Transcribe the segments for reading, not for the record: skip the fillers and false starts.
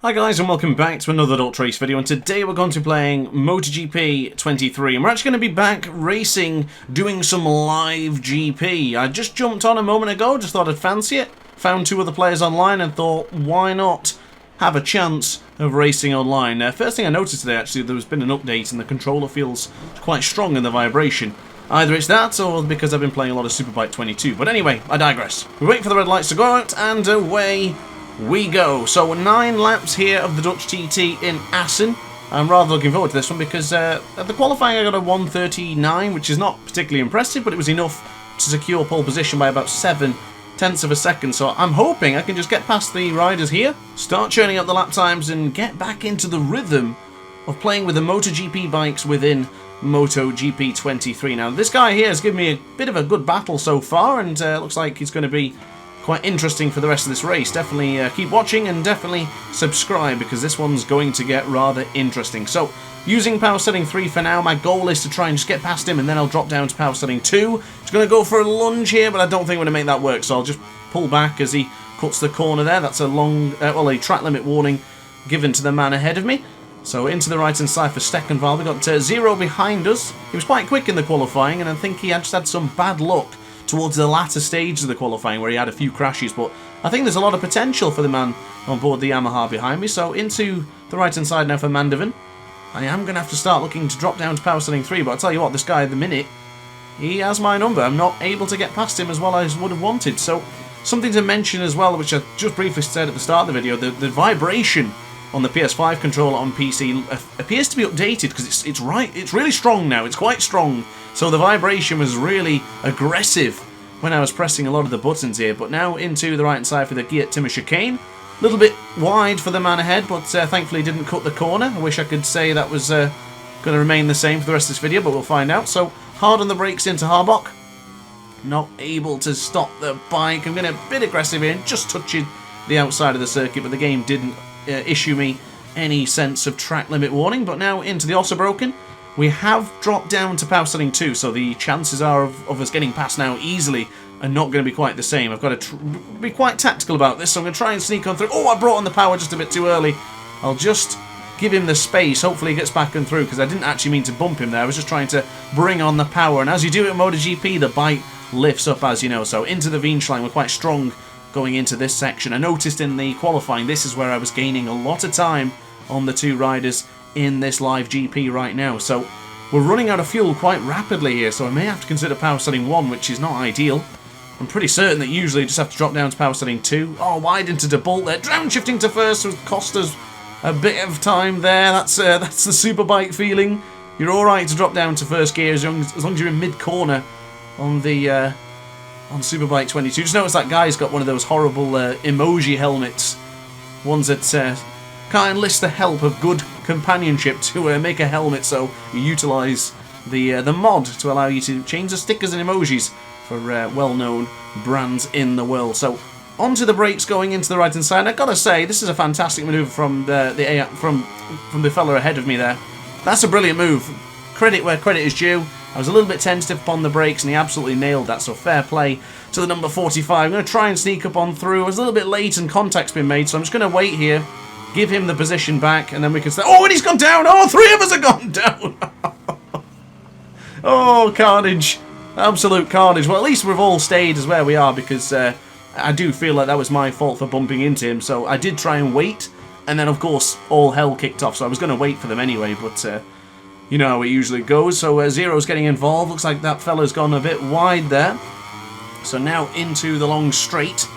Hi guys and welcome back to another DrAce video, and today we're going to be playing MotoGP 23 and we're actually going to be back racing, doing some live GP. I just jumped on a moment ago, just thought I'd fancy it, found two other players online and thought why not have a chance of racing online. First thing I noticed today actually, there's been an update and the controller feels quite strong in the vibration. Either it's that or because I've been playing a lot of Superbike 22, but anyway, I digress. We wait for the red lights to go out and away we go. So 9 laps here of the Dutch TT in Assen. I'm rather looking forward to this one because at the qualifying I got a 1:39, which is not particularly impressive, but it was enough to secure pole position by about 0.7 of a second. So I'm hoping I can just get past the riders here, start churning up the lap times and get back into the rhythm of playing with the MotoGP bikes within MotoGP 23. Now this guy here has given me a bit of a good battle so far, and looks like he's going to be quite interesting for the rest of this race. Definitely keep watching and definitely subscribe because this one's going to get rather interesting. So using power setting 3 for now, my goal is to try and just get past him and then I'll drop down to power setting 2. Just going to go for a lunge here, but I don't think I'm going to make that work, so I'll just pull back as he cuts the corner there. That's a long, a track limit warning given to the man ahead of me. So into the right hand side for Steckenval. We got Zero behind us. He was quite quick in the qualifying and I think he just had some bad luck towards the latter stages of the qualifying where he had a few crashes, but I think there's a lot of potential for the man on board the Yamaha behind me. So into the right hand side now for Mandovan. I am going to have to start looking to drop down to power setting 3, but I'll tell you what, this guy at the minute, he has my number. I'm not able to get past him as well as I would have wanted. So something to mention as well, which I just briefly said at the start of the video, the vibration on the PS5 controller on PC appears to be updated because it's really strong now. It's quite strong. So the vibration was really aggressive when I was pressing a lot of the buttons here. But now into the right hand side for the Geert Timmer chicane. A little bit wide for the man ahead, but thankfully didn't cut the corner. I wish I could say that was going to remain the same for the rest of this video, but we'll find out. So hard on the brakes into Harbock. Not able to stop the bike. I'm getting a bit aggressive here and just touching the outside of the circuit, but the game didn't issue me any sense of track limit warning. But now into the Ossenbroken. We have dropped down to power setting 2, so the chances are of us getting past now easily are not going to be quite the same. I've got to be quite tactical about this, so I'm going to try and sneak on through. Oh, I brought on the power just a bit too early. I'll just give him the space. Hopefully he gets back and through, because I didn't actually mean to bump him there. I was just trying to bring on the power, and as you do it in MotoGP, the bike lifts up, as you know. So into the Weinschlein, we're quite strong going into this section. I noticed in the qualifying, this is where I was gaining a lot of time on the two riders in this live GP right now. So we're running out of fuel quite rapidly here, so I may have to consider power setting 1, which is not ideal. I'm pretty certain that usually you just have to drop down to power setting 2. Oh, wide into De Bolt there. Downshifting to first would cost us a bit of time there. That's the Superbike feeling. You're alright to drop down to first gear as long as you're in mid-corner on the on Superbike 22. Just notice that guy's got one of those horrible emoji helmets. Ones that can't enlist the help of good companionship to make a helmet, so you utilise the mod to allow you to change the stickers and emojis for well-known brands in the world. So onto the brakes going into the right hand side. I've got to say, this is a fantastic manoeuvre from from the fella ahead of me there. That's a brilliant move. Credit where credit is due. I was a little bit tentative upon the brakes and he absolutely nailed that, so fair play to the number 45. I'm going to try and sneak up on through. I was a little bit late and contact's been made, so I'm just going to wait here, give him the position back, and then we can say, oh, and he's gone down! Oh, 3 of us have gone down! Oh, carnage. Absolute carnage. Well, at least we've all stayed as where we are, because I do feel like that was my fault for bumping into him, so I did try and wait, and then, of course, all hell kicked off, so I was going to wait for them anyway, but you know how it usually goes. So Zero's getting involved. Looks like that fella's gone a bit wide there. So now into the long straight,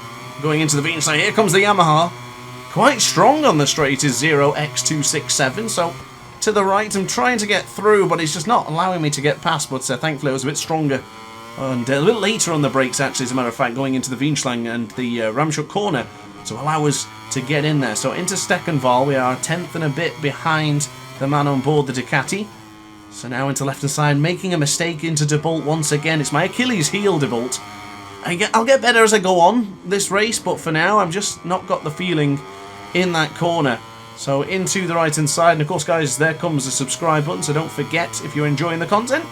going into the Weinstein. Here comes the Yamaha. Quite strong on the straight is 0x267, so to the right I'm trying to get through, but it's just not allowing me to get past, but thankfully I was a bit stronger and a little later on the brakes actually, as a matter of fact, going into the Weinschlein and the Ramschuk corner to allow us to get in there. So into Steckenval, we are 10th and a bit behind the man on board the Ducati. So now into left hand side, making a mistake into De Bolt once again. It's my Achilles heel, De Bolt. I'll get better as I go on this race, but for now I've just not got the feeling in that corner. So into the right hand side, and of course guys, there comes the subscribe button, so don't forget, if you're enjoying the content,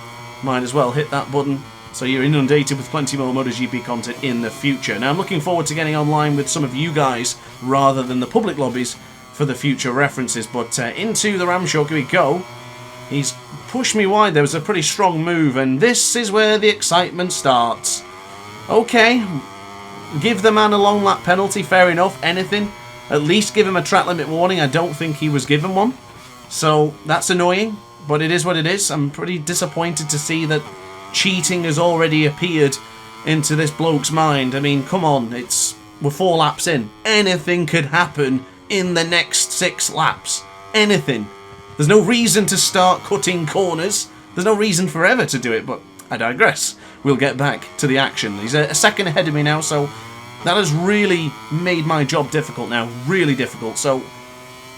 might as well hit that button so you're inundated with plenty more MotoGP content in the future. Now I'm looking forward to getting online with some of you guys rather than the public lobbies for the future references. But into the ramshock we go. He's pushed me wide. There was a pretty strong move, and this is where the excitement starts. Okay, give the man a long lap penalty, fair enough. Anything. At least give him a track limit warning. I don't think he was given one. So that's annoying, but it is what it is. I'm pretty disappointed to see that cheating has already appeared into this bloke's mind. I mean, come on, we're 4 laps in. Anything could happen in the next 6 laps. Anything. There's no reason to start cutting corners. There's no reason forever to do it, but I digress. We'll get back to the action. He's a second ahead of me now, so that has really made my job difficult now. Really difficult. So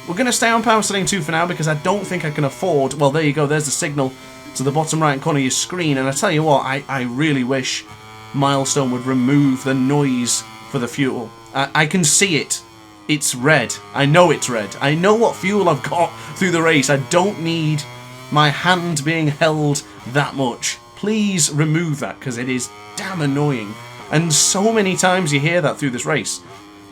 we're going to stay on power setting 2 for now because I don't think I can afford... Well, there you go. There's the signal to the bottom right corner of your screen. And I tell you what, I really wish Milestone would remove the noise for the fuel. I can see it. It's red. I know it's red. I know what fuel I've got through the race. I don't need my hand being held that much. Please remove that because it is damn annoying. And so many times you hear that through this race.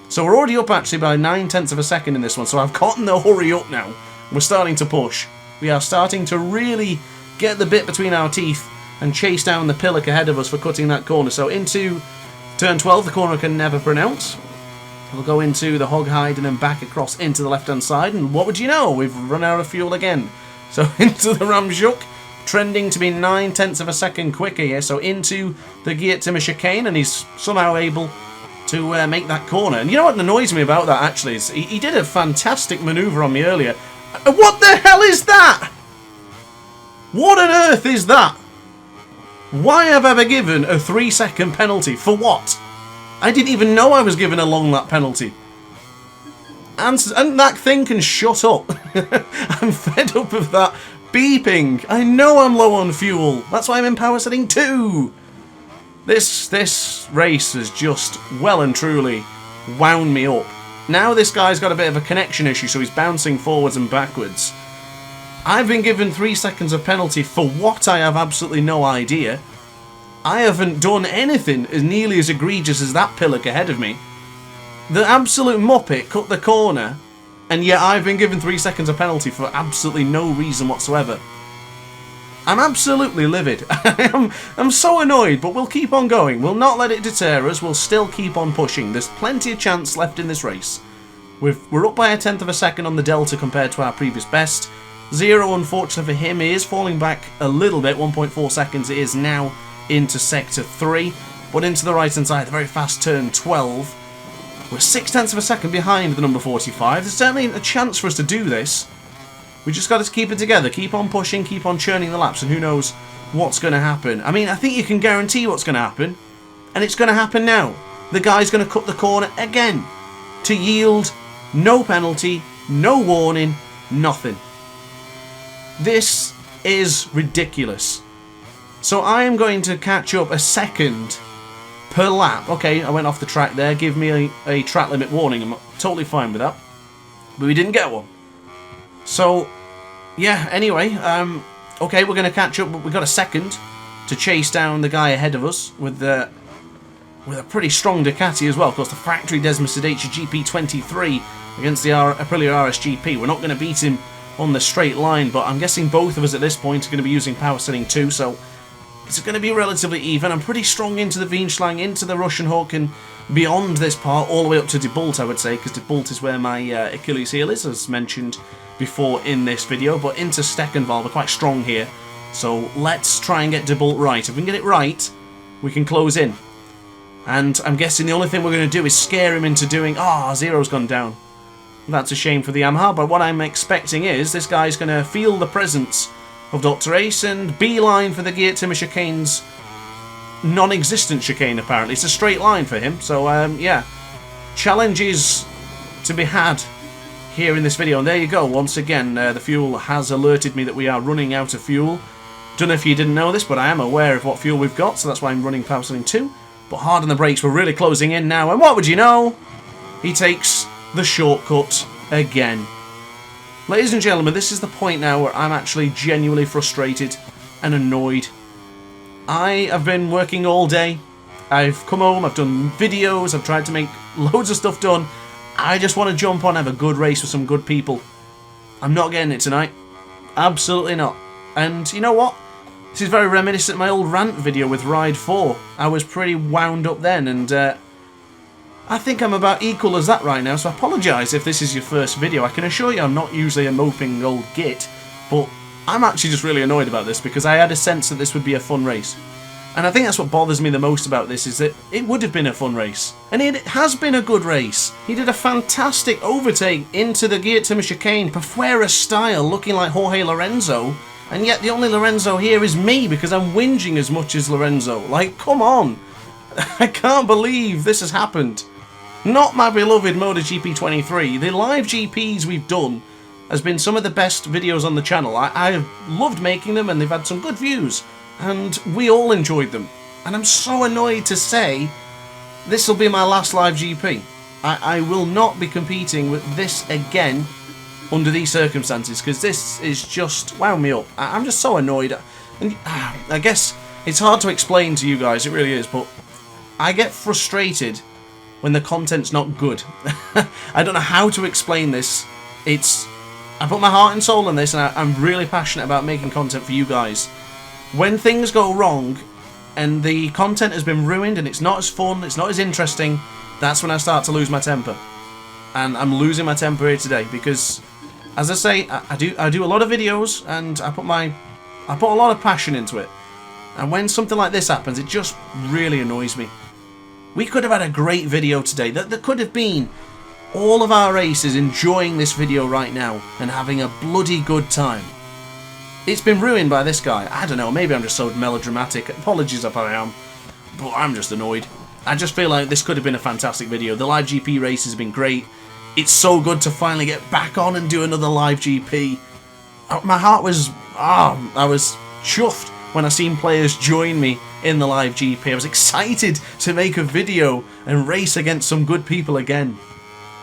So we're already up actually by 9/10 of a second in this one. So I've gotten the hurry up now. We're starting to push. We are starting to really get the bit between our teeth and chase down the pillock ahead of us for cutting that corner. So into turn 12, the corner I can never pronounce. We'll go into the hog hide and then back across into the left-hand side. And what would you know? We've run out of fuel again. So into the ramshock, trending to be 9/10 of a second quicker here. So into the gear timber chicane, and he's somehow able to make that corner. And you know what annoys me about that, actually, is he did a fantastic manoeuvre on me earlier. What the hell is that? What on earth is that? Why have I been given a 3-second penalty? For what? I didn't even know I was given a long lap penalty. And that thing can shut up. I'm fed up of that beeping. I know I'm low on fuel. That's why I'm in power setting 2. This race has just well and truly wound me up. Now this guy's got a bit of a connection issue, so he's bouncing forwards and backwards. I've been given 3 seconds of penalty for what I have absolutely no idea. I haven't done anything as nearly as egregious as that pillock ahead of me. The absolute muppet cut the corner, and yet I've been given 3 seconds of penalty for absolutely no reason whatsoever. I'm absolutely livid. I'm so annoyed, but we'll keep on going. We'll not let it deter us. We'll still keep on pushing. There's plenty of chance left in this race. We're up by 1/10 of a second on the delta compared to our previous best. 0, unfortunately for him, he is falling back a little bit. 1.4 seconds it is now into sector 3. But into the right hand side, the very fast turn 12. We're 0.6 of a second behind the number 45. There's certainly a chance for us to do this. We just got to keep it together, keep on pushing, keep on churning the laps, and who knows what's going to happen. I mean, I think you can guarantee what's going to happen, and it's going to happen now. The guy's going to cut the corner again to yield no penalty, no warning, nothing. This is ridiculous. So I am going to catch up a second per lap. Okay, I went off the track there. Give me a track limit warning. I'm totally fine with that. But we didn't get one. So, yeah, anyway, okay, we're going to catch up, but we've got a second to chase down the guy ahead of us with a pretty strong Ducati as well. Of course, the factory Desmosedici GP23 against the Aprilia RSGP. We're not going to beat him on the straight line, but I'm guessing both of us at this point are going to be using power setting 2, so it's going to be relatively even. I'm pretty strong into the Weinschlang, into the Russian Hook, and beyond this part, all the way up to De Bolt, I would say, because De Bolt is where my Achilles heel is, as mentioned before in this video. But into Steckenwald, we're quite strong here, so let's try and get De Bolt right. If we can get it right, we can close in. And I'm guessing the only thing we're going to do is scare him into doing... Ah, Zero's gone down. That's a shame for the Yamaha, but what I'm expecting is this guy's going to feel the presence of DrAce and beeline for the Geert Timmer chicane's non-existent chicane, apparently. It's a straight line for him, so yeah. Challenges to be had here in this video, and there you go. Once again, the fuel has alerted me that we are running out of fuel. Don't know if you didn't know this, but I am aware of what fuel we've got, so that's why I'm running power setting 2. But hard on the brakes, we're really closing in now, and what would you know? He takes the shortcut again. Ladies and gentlemen, this is the point now where I'm actually genuinely frustrated and annoyed. I have been working all day. I've come home, I've done videos, I've tried to make loads of stuff done. I just want to jump on, have a good race with some good people. I'm not getting it tonight. Absolutely not. And you know what? This is very reminiscent of my old Rant video with Ride 4. I was pretty wound up then, and I think I'm about equal as that right now, so I apologise if this is your first video. I can assure you I'm not usually a moping old git, but I'm actually just really annoyed about this because I had a sense that this would be a fun race. And I think that's what bothers me the most about this, is that it would have been a fun race. And it has been a good race. He did a fantastic overtake into the Guillotine chicane, Pafuera style, looking like Jorge Lorenzo. And yet the only Lorenzo here is me, because I'm whinging as much as Lorenzo. Like, come on. I can't believe this has happened. Not my beloved MotoGP 23. The live GPs we've done has been some of the best videos on the channel. I have loved making them, and they've had some good views. And we all enjoyed them. And I'm so annoyed to say this will be my last live GP. I will not be competing with this again under these circumstances, because this is just wound me up. I'm just so annoyed. And I guess it's hard to explain to you guys, it really is, but I get frustrated when the content's not good. I don't know how to explain this. I put my heart and soul in this, and I'm really passionate about making content for you guys. When things go wrong and the content has been ruined and it's not as fun, it's not as interesting, that's when I start to lose my temper. And I'm losing my temper here today because, as I say, I do a lot of videos, and I put a lot of passion into it. And when something like this happens, it just really annoys me. We could have had a great video today. There could have been all of our races enjoying this video right now and having a bloody good time. It's been ruined by this guy. I don't know, maybe I'm just so melodramatic. Apologies if I am, but I'm just annoyed. I just feel like this could have been a fantastic video. The live GP races have been great. It's so good to finally get back on and do another live GP. My heart was... I was chuffed when I seen players join me in the live GP. I was excited to make a video and race against some good people again.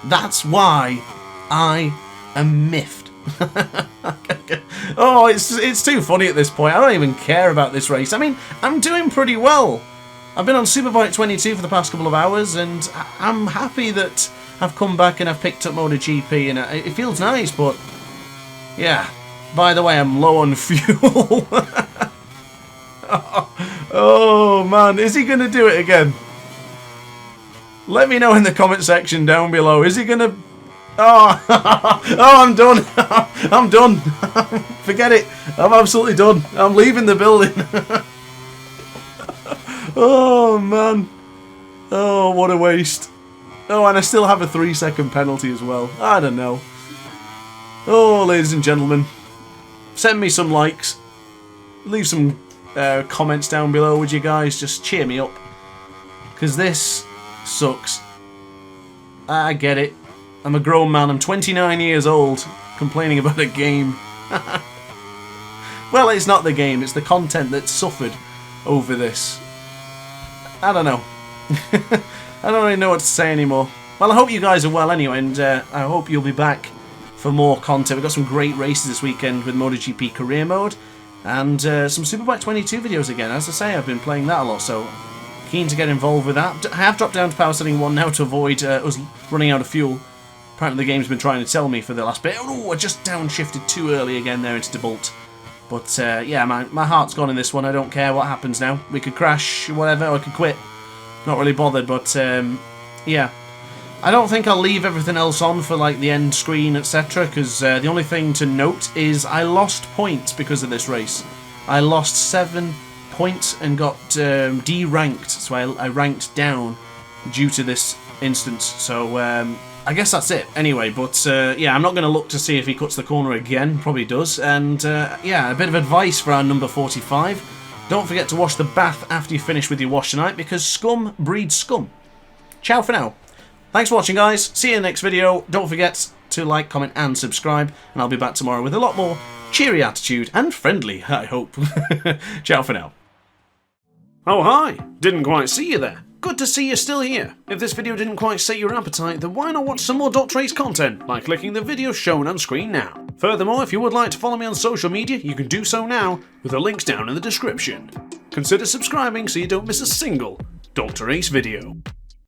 That's why I am miffed. Oh, it's too funny at this point. I don't even care about this race. I mean, I'm doing pretty well. I've been on Superbike 22 for the past couple of hours, and I'm happy that I've come back and I've picked up MotoGP, and it feels nice, but yeah. By the way, I'm low on fuel. Oh man, is he going to do it again? Let me know in the comment section down below. Is he going to... Oh, I'm done. I'm done. Forget it. I'm absolutely done. I'm leaving the building. Oh, man. Oh, what a waste. Oh, and I still have a 3-second penalty as well. I don't know. Oh, ladies and gentlemen, send me some likes. Leave some comments down below, would you guys? Just cheer me up. Because this sucks. I get it. I'm a grown man, I'm 29 years old, complaining about a game. Well, it's not the game, it's the content that's suffered over this. I don't know. I don't really know what to say anymore. Well, I hope you guys are well anyway, and I hope you'll be back for more content. We've got some great races this weekend with MotoGP Career Mode, and some Superbike 22 videos again. As I say, I've been playing that a lot, so keen to get involved with that. I have dropped down to power setting 1 now to avoid us running out of fuel. Apparently the game's been trying to tell me for the last bit. Oh, I just downshifted too early again there into DeBolt. But yeah, my heart's gone in this one. I don't care what happens now. We could crash, whatever, or I could quit. Not really bothered, but yeah. I don't think I'll leave everything else on for like the end screen, etc. Because the only thing to note is I lost points because of this race. I lost 7 points and got de-ranked. So I ranked down due to this instance. So... I guess that's it anyway, but yeah, I'm not going to look to see if he cuts the corner again, probably does, and yeah, a bit of advice for our number 45. Don't forget to wash the bath after you finish with your wash tonight, because scum breeds scum. Ciao for now. Thanks for watching, guys. See you in the next video. Don't forget to like, comment and subscribe, and I'll be back tomorrow with a lot more cheery attitude and friendly, I hope. Ciao for now. Oh hi, didn't quite see you there. Good to see you're still here. If this video didn't quite sate your appetite, then why not watch some more DrAce content by clicking the video shown on screen now. Furthermore, if you would like to follow me on social media, you can do so now with the links down in the description. Consider subscribing so you don't miss a single DrAce video.